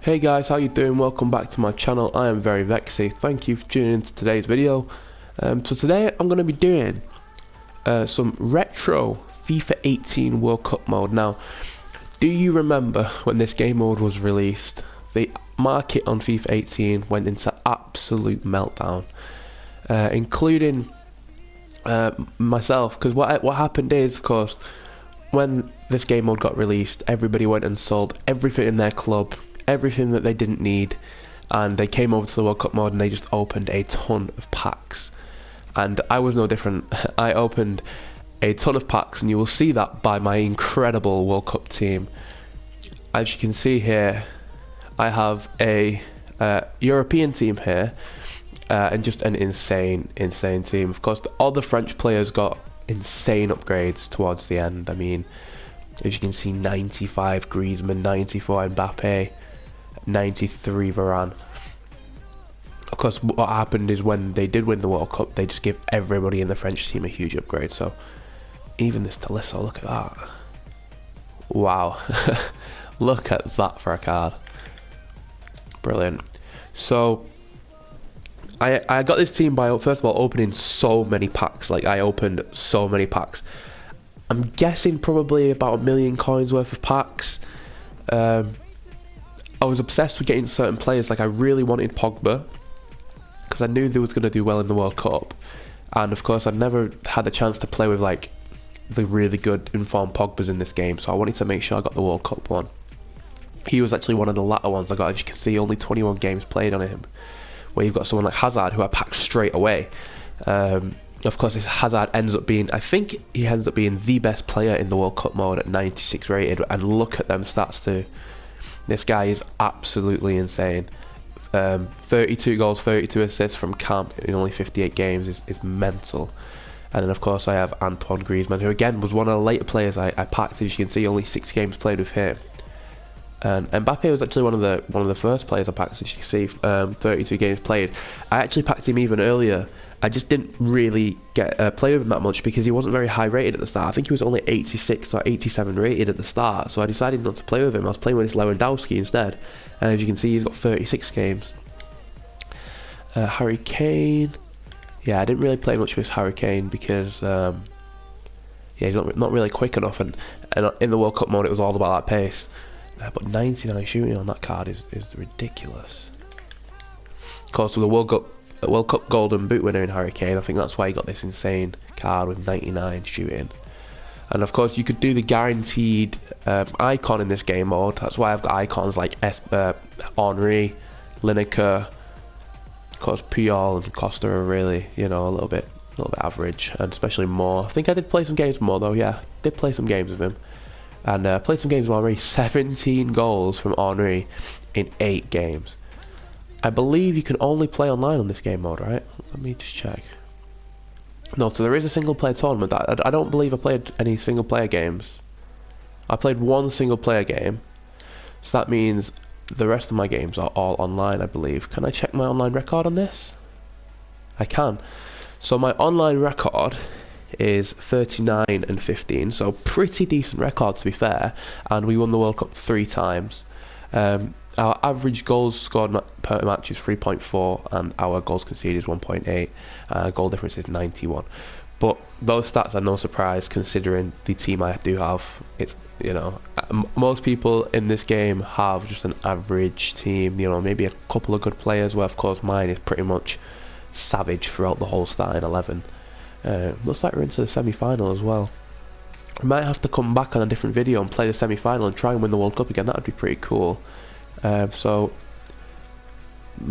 Hey guys, how you doing? Welcome back to my channel. I am very Vexy. Thank you for tuning into today's video. So today I'm going to be doing some retro FIFA 18 World Cup mode. Now, do you remember when this game mode was released? The market on FIFA 18 went into absolute meltdown, including myself. Because what happened is, of course, when this game mode got released, everybody went and sold everything in their club, everything that they didn't need, and they came over to the World Cup mode and they just opened a ton of packs. And I was no different. I opened a ton of packs, and you will see that by my incredible World Cup team. As you can see here, I have a European team here, and just an insane team. Of course, all the French players got insane upgrades towards the end. I mean, as you can see, 95 Griezmann, 94 Mbappe, 93 Varane. Of course, what happened is when they did win the World Cup, they just gave everybody in the French team a huge upgrade. So even this Tolisso, look at that. Wow. Look at that for a card. Brilliant. So I got this team by, first of all, opening so many packs. Like, I opened so many packs. I'm guessing probably about 1 million coins worth of packs. I was obsessed with getting certain players. Like, I really wanted Pogba, because I knew they was going to do well in the World Cup. And of course, I'd never had the chance to play with like the really good informed Pogbas in this game, so I wanted to make sure I got the World Cup one. He was actually one of the latter ones I got. As you can see, only 21 games played on him, where you've got someone like Hazard, who I packed straight away. Of course, this Hazard ends up being, I think he ends up being the best player in the World Cup mode at 96 rated, and look at them stats too. This guy is absolutely insane. 32 goals, 32 assists from camp in only 58 games is mental. And then of course I have Antoine Griezmann, who again was one of the later players I packed. As you can see, only 6 games played with him. And Mbappe was actually one of the first players I packed. As you can see, 32 games played. I actually packed him even earlier. I just didn't really get play with him that much because he wasn't very high rated at the start. I think he was only 86 or 87 rated at the start, so I decided not to play with him. I was playing with this Lewandowski instead, and as you can see, he's got 36 games. Harry Kane, yeah, I didn't really play much with Harry Kane because yeah, he's not really quick enough, and in the World Cup mode it was all about that pace. But 99 shooting on that card is ridiculous. Of course, with the World Cup Golden Boot winner in Harry Kane, I think that's why he got this insane card with 99 shooting. And of course, you could do the guaranteed icon in this game mode. That's why I've got icons like Henry, Lineker. Of course, Puyol and Costa are really, you know, a little bit average, and especially Moore. I think I did play some games with Moore though. Yeah, did play some games with him, and played some games with Henry. 17 goals from Henry in 8 games. I believe you can only play online on this game mode, right? Let me just check. No, so there is a single player tournament. I don't believe I played any single player games. I played 1 single player game, so that means the rest of my games are all online, I believe. Can I check my online record on this? I can. So my online record is 39 and 15, so pretty decent record to be fair, and we won the World Cup 3 times. Our average goals scored per match is 3.4, and our goals conceded is 1.8. Goal difference is 91. But those stats are no surprise considering the team I do have. It's, you know, most people in this game have just an average team. You know, maybe a couple of good players. Where of course mine is pretty much savage throughout the whole starting 11. Looks like we're into the semi-final as well. We might have to come back on a different video and play the semi-final and try and win the World Cup again. That would be pretty cool. So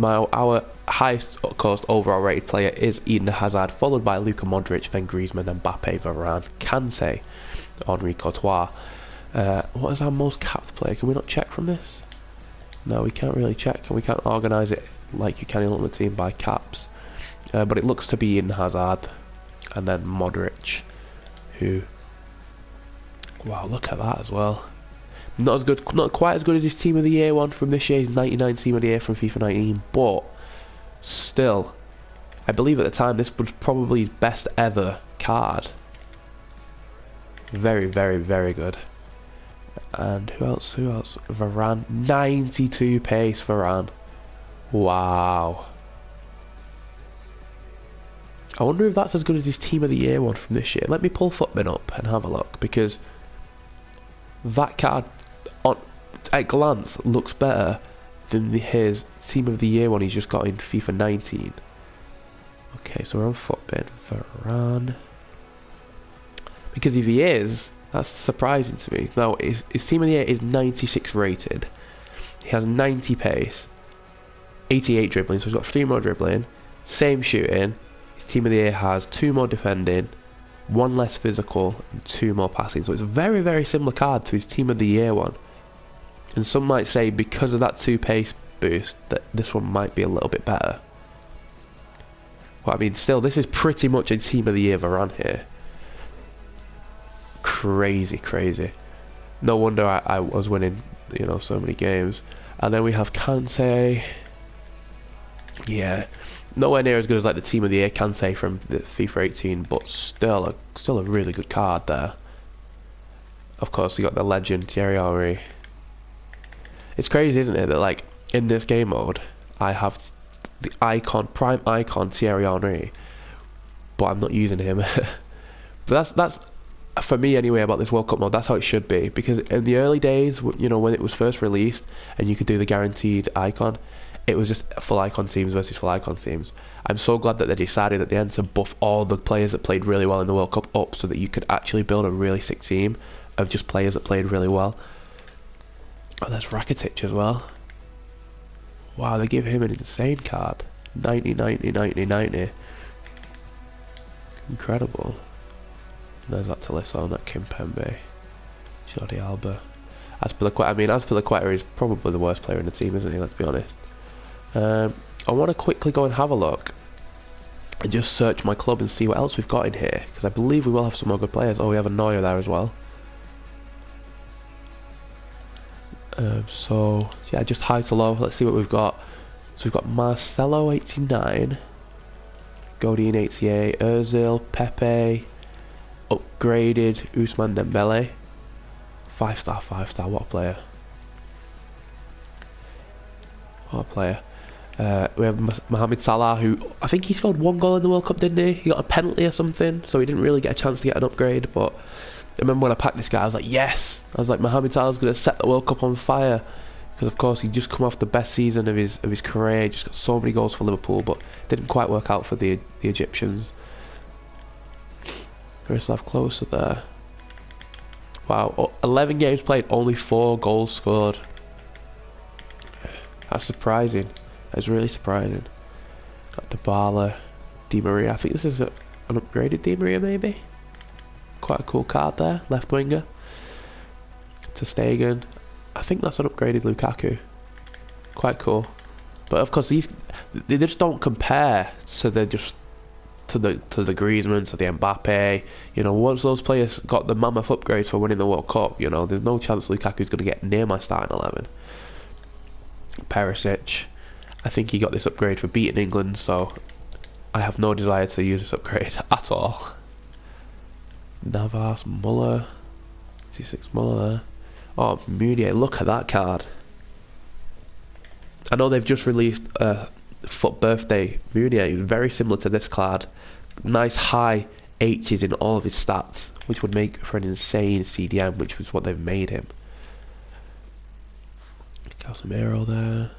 our highest cost overall rated player is Eden Hazard, followed by Luka Modric, then Griezmann, Mbappe, Varane, Kante, Henri Courtois. What is our most capped player? Can we not check from this? No, we can't really check, and we can't organise it like you can in Ultimate Team by caps. But it looks to be Eden Hazard, and then Modric, who, wow, look at that as well. Not as good, not quite as good as his Team of the Year one from this year's 99 Team of the Year from FIFA 19, but still, I believe at the time this was probably his best ever card. Very, very, very good. And who else? Who else? Varane. 92 pace, Varane. Wow. I wonder if that's as good as his Team of the Year one from this year. Let me pull Footman up and have a look, because that card, on at glance, looks better than his Team of the Year one he's just got in FIFA 19. Okay, so we're on Footman. Varane. Because if he is, that's surprising to me. No, his Team of the Year is 96 rated. He has 90 pace, 88 dribbling, so he's got 3 more dribbling, same shooting. His Team of the Year has 2 more defending, 1 less physical, and 2 more passing. So it's a very, very similar card to his Team of the Year one. And some might say because of that 2 pace boost that this one might be a little bit better. But I mean, still, this is pretty much a Team of the Year Varane here. Crazy, crazy. No wonder I was winning, you know, so many games. And then we have Kante. Yeah, nowhere near as good as like the Team of the Year Kante from the FIFA 18, but still a really good card there. Of course, you got the legend Thierry Henry. It's crazy, isn't it, that like in this game mode I have the icon, prime icon Thierry Henry, but I'm not using him. But that's for me anyway about this World Cup mode. That's how it should be, because in the early days, you know, when it was first released and you could do the guaranteed icon, it was just full icon teams versus full icon teams. I'm so glad that they decided at the end to buff all the players that played really well in the World Cup up, so that you could actually build a really sick team of just players that played really well. Oh, there's Rakitic as well. Wow, they give him an insane card. 90, 90, 90, 90. Incredible. There's that Tolisso, that Kimpembe, Jordi Alba. Azpilicueta is probably the worst player in the team, isn't he? Let's be honest. I want to quickly go and have a look and just search my club and see what else we've got in here, because I believe we will have some more good players. Oh, we have a Neuer there as well. So yeah, just high to low. Let's see what we've got. So we've got Marcelo 89, Godin 88, Özil, Pepe, upgraded Ousmane Dembele, 5-star, 5-star. What a player! What a player! We have Mohamed Salah, who I think he scored 1 goal in the World Cup, didn't he? He got a penalty or something, so he didn't really get a chance to get an upgrade. But I remember when I packed this guy, I was like, yes! I was like, Mohamed Salah's going to set the World Cup on fire. Because of course he'd just come off the best season of his career, he just got so many goals for Liverpool, but didn't quite work out for the Egyptians. Miroslav Klose there. Wow, 11 games played, only 4 goals scored. That's surprising. That's really surprising. Got Dybala, Di Maria. I think this is an upgraded Di Maria, maybe. Quite a cool card there, left winger. Ter Stegen. I think that's an upgraded Lukaku. Quite cool. But of course they just don't compare to the Griezmann, to the Mbappe. You know, once those players got the mammoth upgrades for winning the World Cup, you know, there's no chance Lukaku's going to get near my starting 11. Perisic, I think he got this upgrade for beating England, so I have no desire to use this upgrade at all. Navas, Muller, 86 Muller there. Oh, Meunier, look at that card. I know they've just released FUT Birthday Meunier. He's very similar to this card. Nice high 80s in all of his stats, which would make for an insane CDM, which was what they've made him. Casemiro there.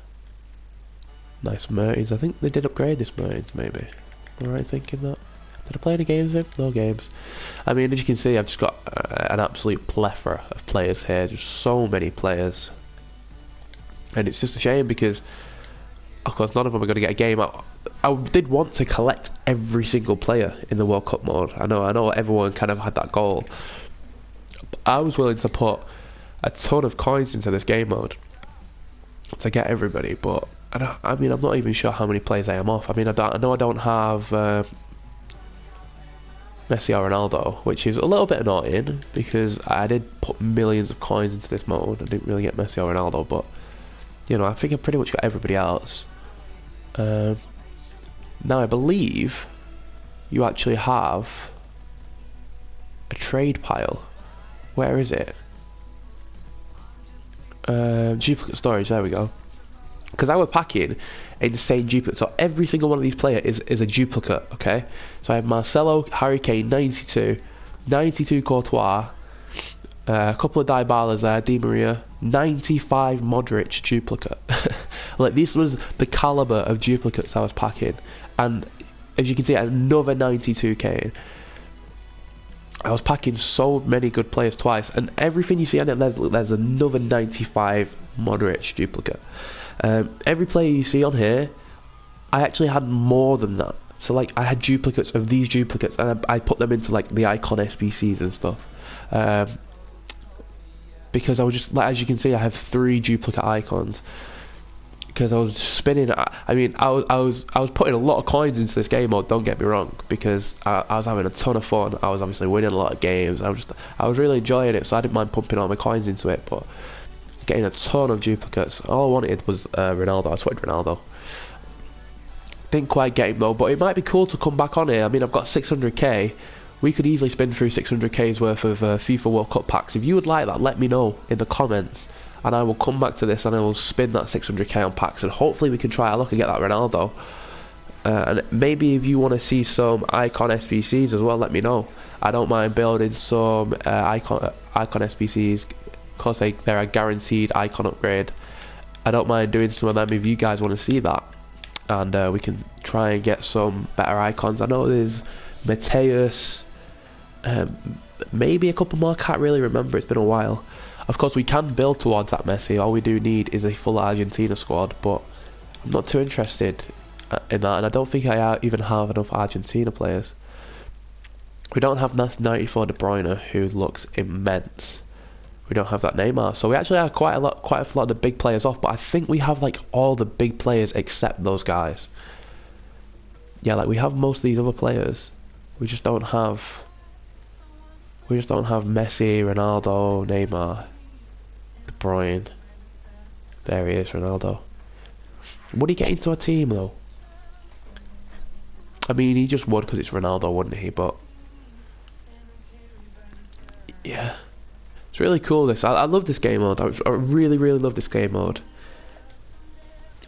Nice Mertens. I think they did upgrade this Mertens, maybe. Am I right thinking that? Did I play any games in? No games. I mean, as you can see, I've just got an absolute plethora of players here. Just so many players. And it's just a shame because, of course, none of them are going to get a game. I did want to collect every single player in the World Cup mode. I know everyone kind of had that goal. I was willing to put a ton of coins into this game mode to get everybody, but I mean, I'm not even sure how many players I am off. I mean, I know I don't have Messi or Ronaldo, which is a little bit annoying because I did put millions of coins into this mode. I didn't really get Messi or Ronaldo, but you know, I think I pretty much got everybody else. Now I believe you actually have a trade pile. Where is it? Duplicate storage, there we go. Because I was packing insane duplicate, so every single one of these players is a duplicate, okay? So I have Marcelo, Harry Kane, 92, 92 Courtois, a couple of Dybalas there, Di Maria, 95 Modric duplicate. Like, this was the caliber of duplicates I was packing, and as you can see, another 92 Kane. I was packing so many good players twice, and everything you see on it, there's another 95 Modric duplicate. Every player you see on here, I actually had more than that. So like, I had duplicates of these duplicates, and I put them into like the icon SBCs and stuff. Because I was just, like, as you can see, I have 3 duplicate icons. Because I was spinning. I mean, I was putting a lot of coins into this game mode. Don't get me wrong, because I was having a ton of fun. I was obviously winning a lot of games. I was really enjoying it, so I didn't mind pumping all my coins into it. But getting a ton of duplicates. All I wanted was Ronaldo. I just wanted Ronaldo. Didn't quite get him though. But it might be cool to come back on here. I mean, I've got 600k. We could easily spin through 600k's worth of FIFA World Cup packs. If you would like that, let me know in the comments, and I will come back to this and I will spin that 600k on packs, and hopefully we can try our luck and get that Ronaldo. And maybe if you want to see some icon SBCs as well, let me know. I don't mind building some icon SBCs, because they're a guaranteed icon upgrade. I don't mind doing some of them if you guys want to see that, and we can try and get some better icons. I know there's Mateus, maybe a couple more, can't really remember, it's been a while. Of course, we can build towards that Messi. All we do need is a full Argentina squad, but I'm not too interested in that, and I don't think I even have enough Argentina players. We don't have 94 De Bruyne, who looks immense. We don't have that Neymar, so we actually have quite a lot of the big players off, but I think we have like all the big players except those guys. Yeah, like we have most of these other players. We just don't have Messi, Ronaldo, Neymar, De Bruyne. There he is, Ronaldo. Would he get into a team though? I mean, he just would because it's Ronaldo, wouldn't he? But yeah, it's really cool. I love this game mode. I really love this game mode.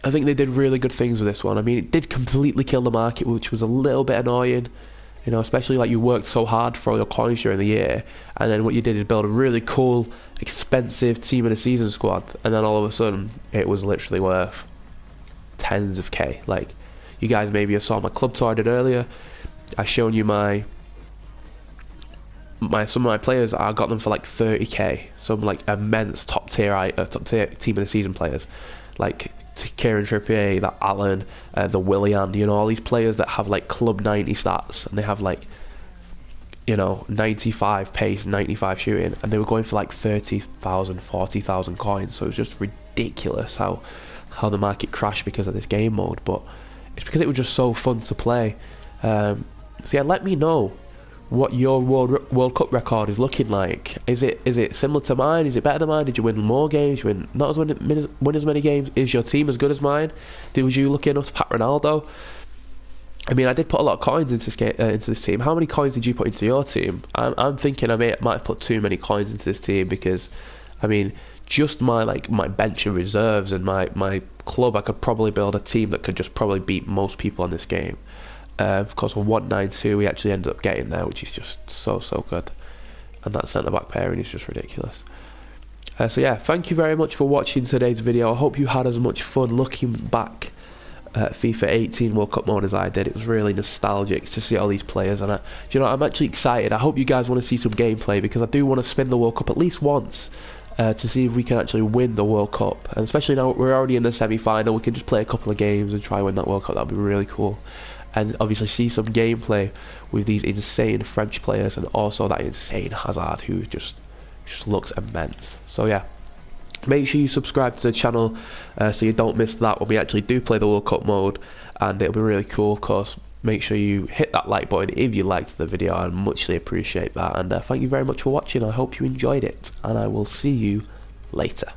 I think they did really good things with this one. I mean, it did completely kill the market, which was a little bit annoying. You know, especially like you worked so hard for all your coins during the year, and then what you did is build a really cool, expensive team of the season squad, and then all of a sudden it was literally worth tens of K. Like, you guys maybe saw my club tour I did earlier. I shown you some of my players. I got them for like 30k. Some like immense top tier team of the season players, like Kieran Trippier, that Allen, the Willian, you know, all these players that have like club 90 stats, and they have like, you know, 95 pace, 95 shooting, and they were going for like 30,000, 40,000 coins. So it was just ridiculous how the market crashed because of this game mode. But it's because it was just so fun to play. So yeah, let me know what your World Cup record is looking like. Is it similar to mine? Is it better than mine? Did you win more games? You win not as win as many games? Is your team as good as mine? Was you lucky enough to pack Ronaldo? I mean, I did put a lot of coins into this team. How many coins did you put into your team? I'm thinking I might have put too many coins into this team, because I mean, just my bench of reserves and my club, I could probably build a team that could just probably beat most people on this game. Of course, on 192 we actually ended up getting there, which is just so good, and that centre back pairing is just ridiculous. So yeah, thank you very much for watching today's video. I hope you had as much fun looking back at FIFA 18 World Cup mode as I did. It was really nostalgic to see all these players, and I'm actually excited. I hope you guys want to see some gameplay, because I do want to spin the World Cup at least once to see if we can actually win the World Cup, and especially now we're already in the semi-final, we can just play a couple of games and try and win that World Cup. That'd be really cool. And obviously see some gameplay with these insane French players, and also that insane Hazard, who just looks immense. So yeah, make sure you subscribe to the channel so you don't miss that when we actually do play the World Cup mode, and it'll be really cool. Of course, make sure you hit that like button if you liked the video. I muchly appreciate that, and thank you very much for watching. I hope you enjoyed it, and I will see you later.